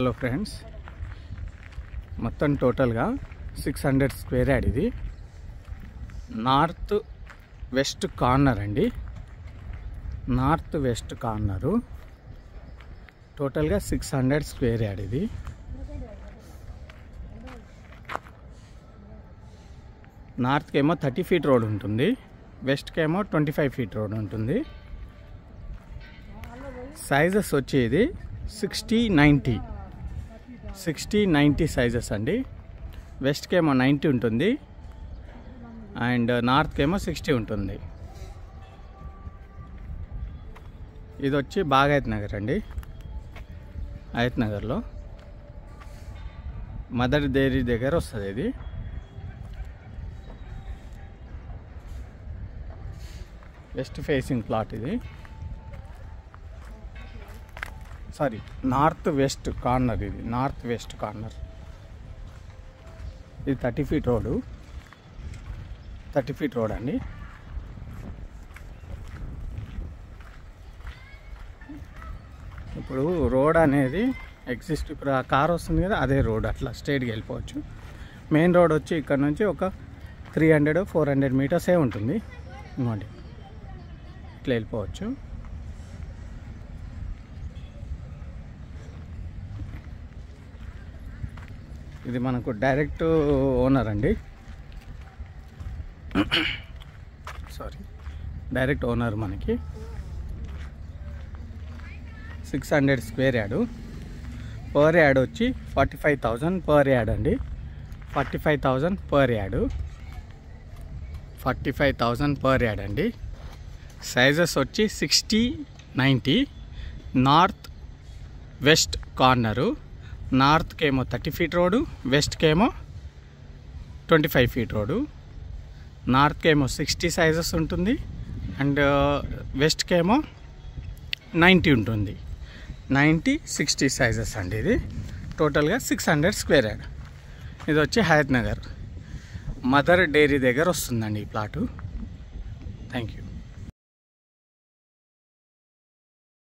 Hello friends, మొత్తం టోటల్గా 600 square yard. ఇది నార్త్ వెస్ట్ కార్నర్ అండి. నార్త్ వెస్ట్ కార్నరు టోటల్గా 600 స్క్వేర్ యార్డ్. ఇది నార్త్కి ఏమో 30 ఫీట్ రోడ్ ఉంటుంది, వెస్ట్కి ఏమో 25 ఫీట్ రోడ్ ఉంటుంది. సైజెస్ వచ్చేది 60-90 సైజెస్ అండి. వెస్ట్కి ఏమో 90 ఉంటుంది అండ్ నార్త్కి ఏమో 60 ఉంటుంది. ఇది వచ్చి బాగాయత్ నగర్ అండి. ఆయత్ నగర్లో మదర్ డైరీ దగ్గర వస్తుంది. ఇది వెస్ట్ ఫేసింగ్ ప్లాట్. ఇది సారీ నార్త్ వెస్ట్ కార్నర్. ఇది నార్త్ వెస్ట్ కార్నర్. ఇది 30 ఫీట్ రోడ్. 30 ఫీట్ రోడ్ అండి. ఇప్పుడు రోడ్ అనేది ఎగ్జిస్ట్, ఇప్పుడు ఆ కార్ వస్తుంది కదా, అదే రోడ్ అట్లా స్ట్రైట్గా వెళ్ళిపోవచ్చు. మెయిన్ రోడ్ వచ్చి ఇక్కడ నుంచి ఒక 300-400 మీటర్సే ఉంటుంది. ఇవ్వండి, ఇట్లా వెళ్ళిపోవచ్చు. ఇది మనకు డైరెక్ట్ ఓనర్ అండి. డైరెక్ట్ ఓనర్ మనకి 600 స్క్వేర్ యార్డు. పర్ యార్డ్ వచ్చి 45,000 పర్ యార్డ్ అండి. 45,000 పర్ యార్డు. 45,000 పర్ యార్డ్ అండి. సైజెస్ వచ్చి 60-90. North west corner. నార్త్కి ఏమో 30 ఫీట్ రోడ్డు, వెస్ట్కి ఏమో 25 ఫీట్ రోడ్డు. నార్త్కి ఏమో 60 సైజెస్ ఉంటుంది అండ్ వెస్ట్కి ఏమో 90 ఉంటుంది. 90-60 సైజెస్ అండి. ఇది టోటల్గా 600 స్క్వేర్ యార్డ్. ఇది వచ్చి హయత్ నగర్ మదర్ డైరీ దగ్గర వస్తుందండి ఈ ప్లాటు. Thank you.